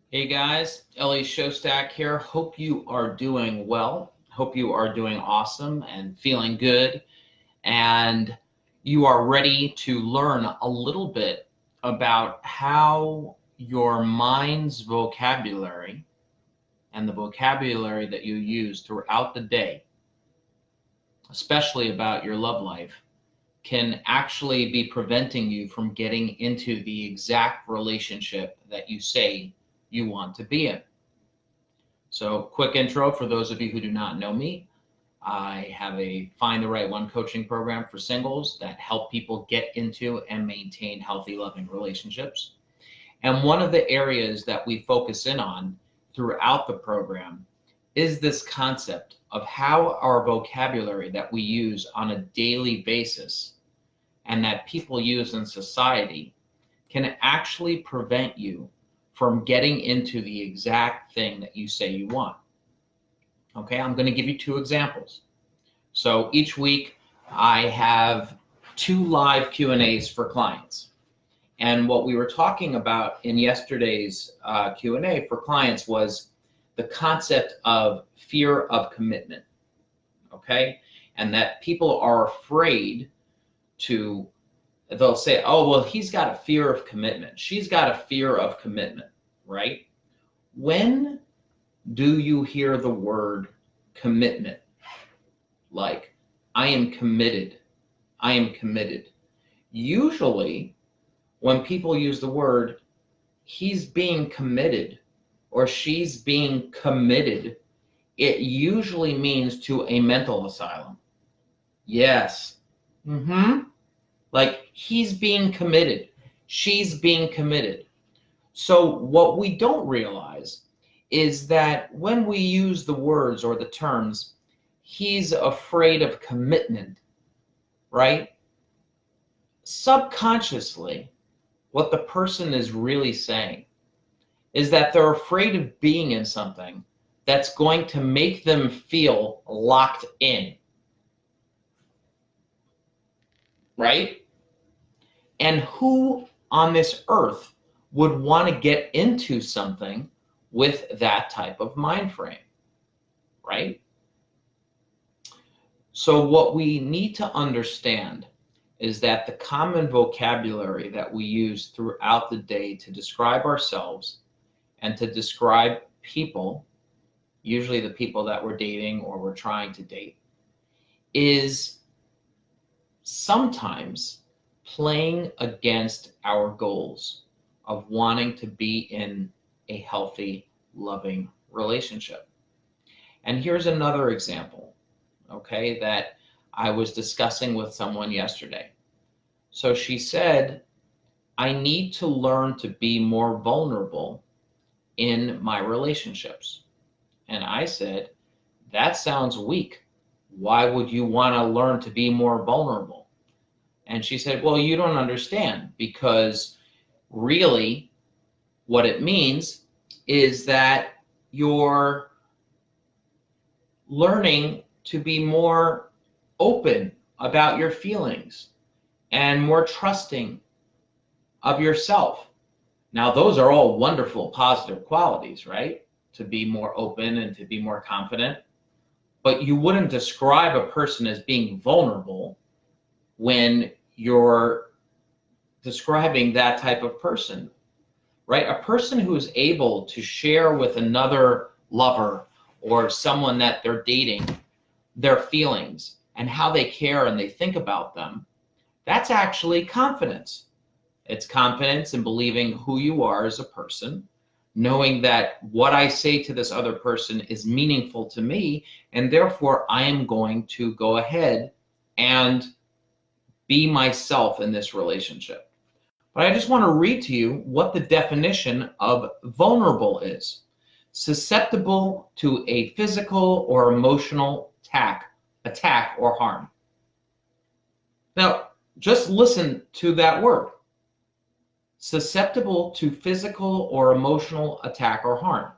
Hey guys, Ellie Shostak here. Hope you are doing well. Hope you are doing awesome and feeling good, and you are ready to learn a little bit about how your mind's vocabulary and the vocabulary that you use throughout the day, especially about your love life, can actually be preventing you from getting into the exact relationship that you say you want to be in. So, quick intro for those of you who do not know me. I have a Find the Right One coaching program for singles that help people get into and maintain healthy, loving relationships. And one of the areas that we focus in on throughout the program is this concept of how our vocabulary that we use on a daily basis and that people use in society can actually prevent you from getting into the exact thing that you say you want. Okay, I'm going to give you two examples. So each week I have two live Q&As for clients. And what we were talking about in yesterday's Q&A for clients was the concept of fear of commitment. Okay, and that people are afraid to, they'll say, oh, well, he's got a fear of commitment. She's got a fear of commitment, right? When do you hear the word commitment? Like, I am committed. I am committed. Usually, when people use the word, he's being committed or she's being committed, it usually means to a mental asylum. Yes. Like, he's being committed. She's being committed. So what we don't realize is that when we use the words or the terms, he's afraid of commitment, right? Subconsciously, what the person is really saying is that they're afraid of being in something that's going to make them feel locked in, right? And who on this earth would want to get into something with that type of mind frame, right? So what we need to understand is that the common vocabulary that we use throughout the day to describe ourselves and to describe people, usually the people that we're dating or we're trying to date, is sometimes playing against our goals of wanting to be in a healthy, loving relationship. And here's another example, okay, that I was discussing with someone yesterday. So she said, I need to learn to be more vulnerable in my relationships. And I said, that sounds weak. Why would you want to learn to be more vulnerable? And she said, well, you don't understand, because really what it means is that you're learning to be more open about your feelings and more trusting of yourself. Now, those are all wonderful, positive qualities, right? To be more open and to be more confident. But you wouldn't describe a person as being vulnerable when you're describing that type of person, right? A person who is able to share with another lover or someone that they're dating their feelings and how they care and they think about them, that's actually confidence. It's confidence in believing who you are as a person, knowing that what I say to this other person is meaningful to me, and therefore I am going to go ahead and be myself in this relationship. But I just want to read to you what the definition of vulnerable is. Susceptible to a physical or emotional attack or harm. Now, just listen to that word. Susceptible to physical or emotional attack or harm.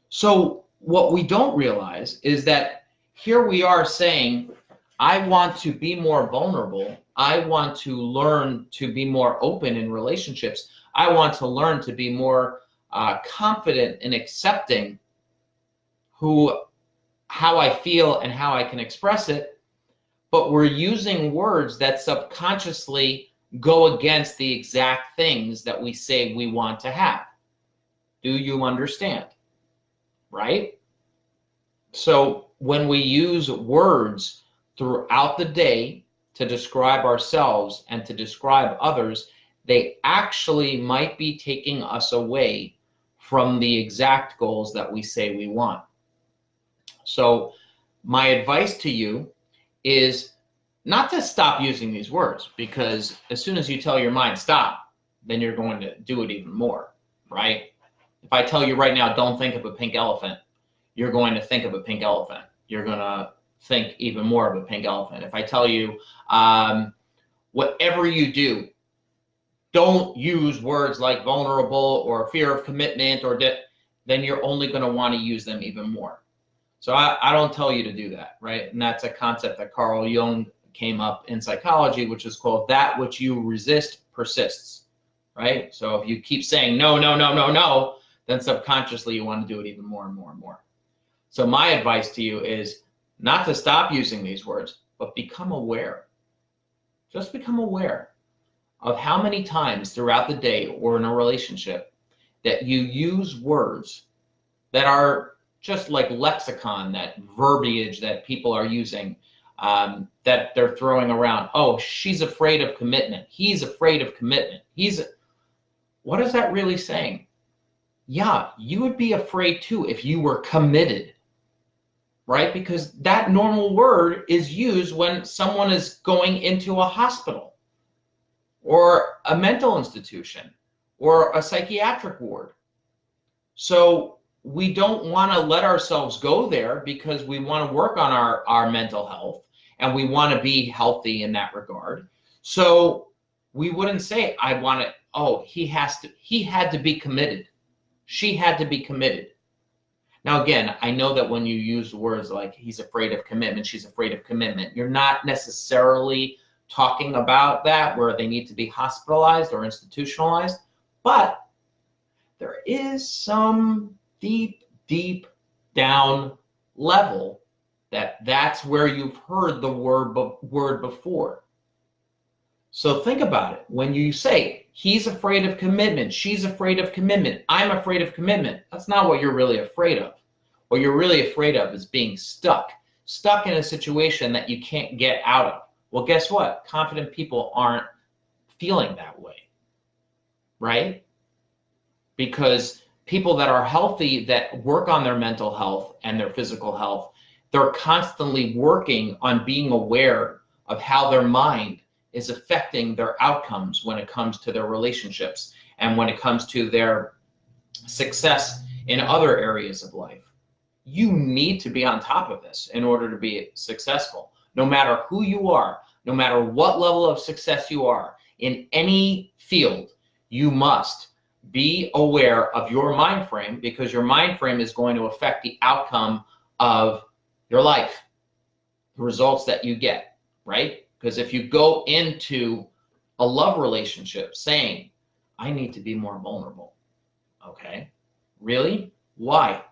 So what we don't realize is that here we are saying, I want to be more vulnerable. I want to learn to be more open in relationships. I want to learn to be more confident in accepting how I feel and how I can express it, but we're using words that subconsciously go against the exact things that we say we want to have. Do you understand? Right? So when we use words throughout the day to describe ourselves and to describe others, they actually might be taking us away from the exact goals that we say we want. So my advice to you is not to stop using these words, because as soon as you tell your mind stop, then you're going to do it even more, right? If I tell you right now, don't think of a pink elephant, you're going to think of a pink elephant. You're going to think even more of a pink elephant. If I tell you, whatever you do, don't use words like vulnerable or fear of commitment, then you're only going to want to use them even more. So I don't tell you to do that, right? And that's a concept that Carl Jung came up in psychology, which is called that which you resist persists, right? So if you keep saying no, no, no, no, no, then subconsciously you want to do it even more and more and more. So my advice to you is not to stop using these words, but become aware. Just become aware of how many times throughout the day or in a relationship that you use words that are just like lexicon, that verbiage that people are using, that they're throwing around. Oh, she's afraid of commitment. He's afraid of commitment. What is that really saying? Yeah, you would be afraid too if you were committed, right? Because that normal word is used when someone is going into a hospital or a mental institution or a psychiatric ward. So we don't want to let ourselves go there, because we want to work on our mental health and we want to be healthy in that regard. So we wouldn't say, I want to, oh, he had to be committed. She had to be committed. Now, again, I know that when you use words like he's afraid of commitment, she's afraid of commitment, you're not necessarily talking about that where they need to be hospitalized or institutionalized, but there is some deep down level that's where you've heard the word before. So think about it. When you say he's afraid of commitment, she's afraid of commitment, I'm afraid of commitment, that's not what you're really afraid of. What you're really afraid of is being stuck in a situation that you can't get out of. Well, guess what? Confident people aren't feeling that way, right? Because people that are healthy, that work on their mental health and their physical health, they're constantly working on being aware of how their mind is affecting their outcomes when it comes to their relationships and when it comes to their success in other areas of life. You need to be on top of this in order to be successful. No matter who you are, no matter what level of success you are in any field, you must be aware of your mind frame, because your mind frame is going to affect the outcome of your life, the results that you get, right? Because if you go into a love relationship saying, I need to be more vulnerable, okay, really? Why?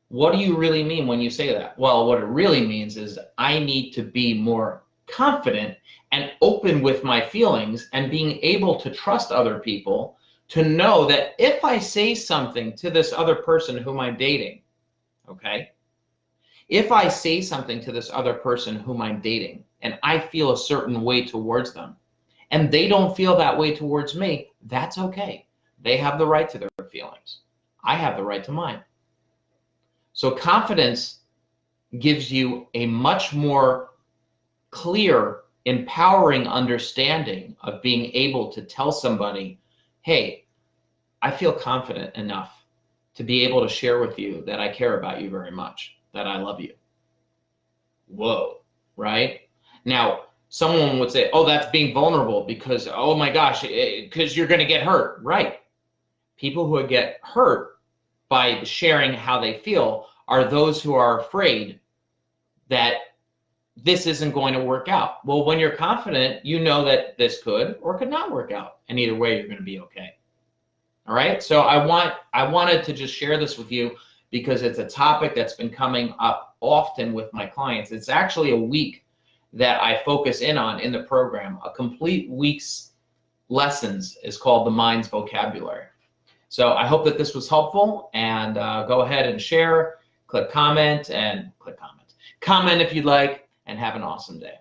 What do you really mean when you say that? Well, what it really means is I need to be more confident and open with my feelings and being able to trust other people, to know that if I say something to this other person whom I'm dating, okay, if I say something to this other person whom I'm dating and I feel a certain way towards them and they don't feel that way towards me, that's okay. They have the right to their feelings. I have the right to mine. So confidence gives you a much more clear, empowering understanding of being able to tell somebody, hey, I feel confident enough to be able to share with you that I care about you very much, that I love you. Whoa, right? Now, someone would say, oh, that's being vulnerable because, oh my gosh, because you're going to get hurt. Right. People who get hurt by sharing how they feel are those who are afraid that this isn't going to work out. Well, when you're confident, you know that this could or could not work out. And either way, you're going to be okay. All right, so I wanted to just share this with you because it's a topic that's been coming up often with my clients. It's actually a week that I focus in on in the program. A complete week's lessons is called the Mind's Vocabulary. So I hope that this was helpful, and go ahead and share, comment if you'd like, and have an awesome day.